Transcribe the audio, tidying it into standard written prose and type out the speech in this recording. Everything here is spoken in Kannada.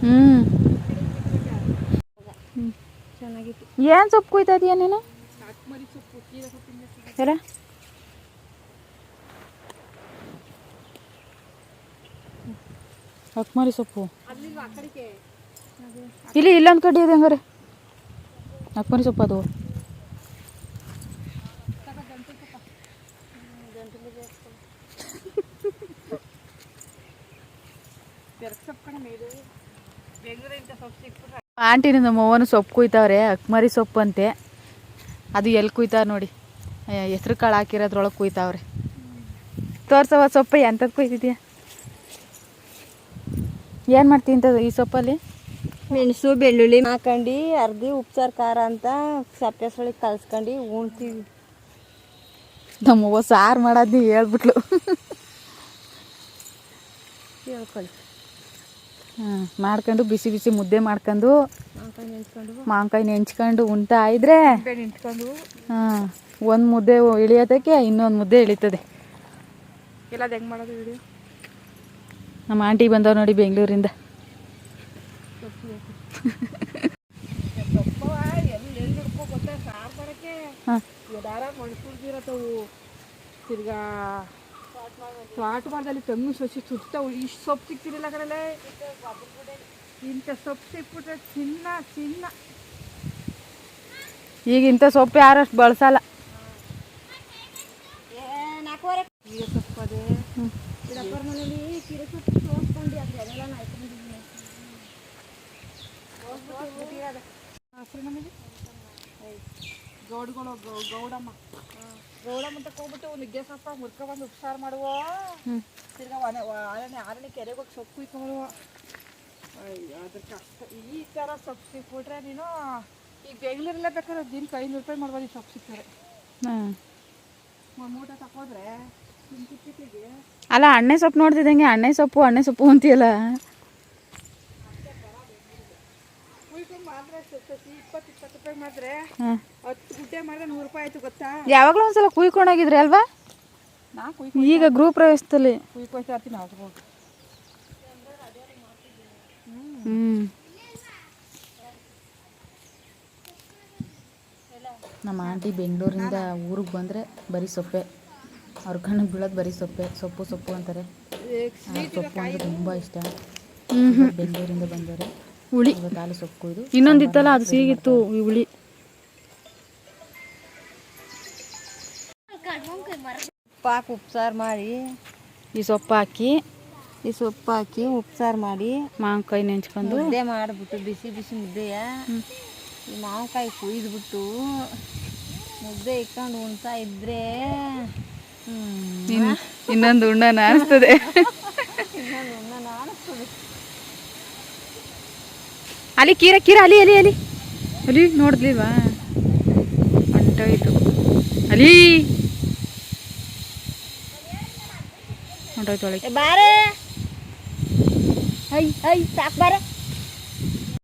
ಹ್ಞೂ ಚೆನ್ನಾಗಿತ್ತು. ಏನು ಸೊಪ್ಪು ಕುಯ್ತಾ ಇದೀಯ ನೀನು? ಎಲ್ಲ ಅಕ್ಮರಿ ಸೊಪ್ಪು ಇಲ್ಲಿ ಇಲ್ಲೊಂದು ಕಡ್ಡಿ ಇದೆ ಹಂಗಾರೆ. ಅಕ್ಮರಿ ಸೊಪ್ಪು ಅದು. ಆಂಟಿನ ನಮ್ಮ ಅವ್ವನು ಸೊಪ್ಪು ಕುಯ್ತಾವ್ರೆ, ಅಕ್ಮರಿ ಸೊಪ್ಪು ಅಂತೆ. ಅದು ಎಲ್ಲಿ ಕುಯ್ತಾವ್ರೆ ನೋಡಿ, ಹೆಸ್ರು ಕಾಳು ಹಾಕಿರೋದ್ರೊಳಗೆ ಕುಯ್ತಾವ್ರೆ. ತೋರ್ಸವ ಸೊಪ್ಪು ಎಂಥದ್ದು ಕುಯ್ತಿದ್ಯಾ? ಏನು ಮಾಡ್ತೀನಿ ಈ ಸೊಪ್ಪಲ್ಲಿ? ಮೆಣಸು ಬೆಳ್ಳುಳ್ಳಿ ಹಾಕೊಂಡು ಅರ್ಧಿ ಉಪ್ಸಾರು ಖಾರ ಅಂತ ಸಪ್ಪೆ ಸೊಳಿ ಕಲ್ಸ್ಕೊಂಡು ಉಣ್ತೀವಿ. ನಮ್ಮವ್ವ ಸಾರು ಮಾಡೋದು ಹೇಳ್ಬಿಟ್ಲು. ಹೇಳ್ಕೊಳ್ಳಿ. ಮಾಡ್ಕೊಂಡು ಬಿಸಿ ಬಿಸಿ ಮುದ್ದೆ ಮಾಡ್ಕೊಂಡು ಮಾವಿನಕಾಯಿ ನೆಂಚ್ಕೊಂಡು ಉಣ್ತಾ ಇದ್ರೆ ನಿಂತ್ಕೊಂಡು ಒಂದು ಮುದ್ದೆ ಇಳಿಯೋದಕ್ಕೆ ಇನ್ನೊಂದು ಮುದ್ದೆ ಇಳಿತದೆ. ಎಲ್ಲದು ಹೆಂಗೆ ಮಾಡೋದು ವಿಡಿಯೋ? ನಮ್ಮ ಆಂಟಿ ಬಂದವ್ರು ನೋಡಿ ಬೆಂಗಳೂರಿಂದ. ತಿರ್ಗಾ ಸ್ವಾಟ್ ಮಾಡ್ದಲ್ಲಿ ತೆಂಗು ಸಸಿ ಸುತ್ತಾವು. ಇಷ್ಟು ಸೊಪ್ಪು ಸಿಗ್ತಿರಲಿಲ್ಲ ಕಡಲೆ. ಇಂಥ ಸೊಪ್ಪು ಸಿಕ್ಬಿಟ್ರೆ ಚಿನ್ನ ಚಿನ್ನ. ಈಗ ಇಂಥ ಸೊಪ್ಪು ಯಾರಷ್ಟು ಬಳಸಲ್ಲ. ಕೀರೆ ಸೊಪ್ಪು ಅದೇ ಗಿಡಪ್ಪರ ಮನೇಲಿ ಕೀರೆ ಸೊಪ್ಪು ಸೋಸ್ಕೊಂಡು ಅದೆಲ್ಲ ನಾಯ್ಕೊಂಡಿದ್ದೀನಿ. ನಮಗೆ ಗೌಡಮ್ಮ ಗೌಡಮ್ಮಂತಕ್ಕೆ ಹೋಗ್ಬಿಟ್ಟು ನುಗ್ಗೆ ಸೊಪ್ಪ ಮುರ್ಕೊಬಂದು ಉಪ್ಸಾರು ಮಾಡುವ. ತಿರ್ಗಾ ಆರನೇ ಕೆರೆಗೆ ಹೋಗಿ ಸೊಪ್ಪು ಕುಯ್ಕೊಂಬರುವ. ಅದ್ರ ಕಷ್ಟ. ಈ ಥರ ಸೊಪ್ಪು ಸಿಕ್ಬಿಟ್ರೆ ನೀನು ಈಗ ಬೆಂಗಳೂರಲ್ಲೇ ಬೇಕಾದ್ರೆ ದಿನಕ್ಕೆ 500 ರೂಪಾಯಿ ಮಾಡ್ಬೋದು. ಈ ಸೊಪ್ಪು ಸಿಗ್ತಾರೆ. ಮೂಟ ತಗೋದ್ರೆ ಅಲ್ಲ ಅಣ್ಣೆ ಸೊಪ್ಪು ನೋಡ್ತಿದ್ದಂಗೆ ಅಣ್ಣೆ ಸೊಪ್ಪು ಅಂತೀಯಲ್ಲ. ಯಾವಾಗಲೂ ಒಂದ್ಸಲ ಕುಯ್ಕೊಂಡೋಗಿದ್ರಿ ಅಲ್ವಾ? ಈಗ ಗ್ರೂಪ್ ಪ್ರವೇಶದಲ್ಲಿ ನಮ್ಮ ಆಂಟಿ ಬೆಂಗಳೂರಿಂದ ಊರಿಗೆ ಬಂದರೆ ಬರೀ ಸೊಪ್ಪೆ. ಅವ್ರ ಕಣ್ಣಿಗೆ ಬೀಳೋದು ಬರೀ ಸೊಪ್ಪು ಅಂತಾರೆ. ಸೊಪ್ಪು ಅಂದರೆ ತುಂಬ ಇಷ್ಟ. ಬೆಂಗಳೂರಿಂದ ಬಂದರೆ ಹುಳಿ ಇವತ್ತು ಸೊಪ್ಪು ಕೊಯ್ದು ಇನ್ನೊಂದಿತ್ತಲ್ಲ ಅದು ಸಿಗಿತ್ತು ಈ ಹುಳಿ. ಪಾಕ್ ಉಪ್ಸಾರು ಮಾಡಿ ಈ ಸೊಪ್ಪು ಹಾಕಿ ಉಪ್ಸಾರು ಮಾಡಿ ಮಾವಿನಕಾಯಿ ನೆಂಚ್ಕೊಂಡು ಮುದ್ದೆ ಮಾಡಿಬಿಟ್ಟು ಬಿಸಿ ಬಿಸಿ ಮುದ್ದೆಯ ಈ ಮಾವಿನಕಾಯಿ ಕುಯ್ದುಬಿಟ್ಟು ಮುದ್ದೆ ಇಟ್ಕೊಂಡು ಉಣ್ತಾ ಇದ್ರೆ ಇನ್ನೊಂದು ಉಣ್ಣನ ಅನಿಸ್ತದೆ. ಅಲ್ಲಿ ಕೀರ ಅಲ್ಲಿ ಅಲ್ಲಿ ಅಲ್ಲಿ ಅಲ್ಲಿ ನೋಡಿದ್ಲಿಲ್ವಾ? ಹೊಂಟೋಯ್ತು ಅಲ್ಲಿ ಹೊಂಟೋಯ್ತು ಒಳಗೆ. ಬಾರೆ ಐ ಸಾಕು ಬಾರೆ.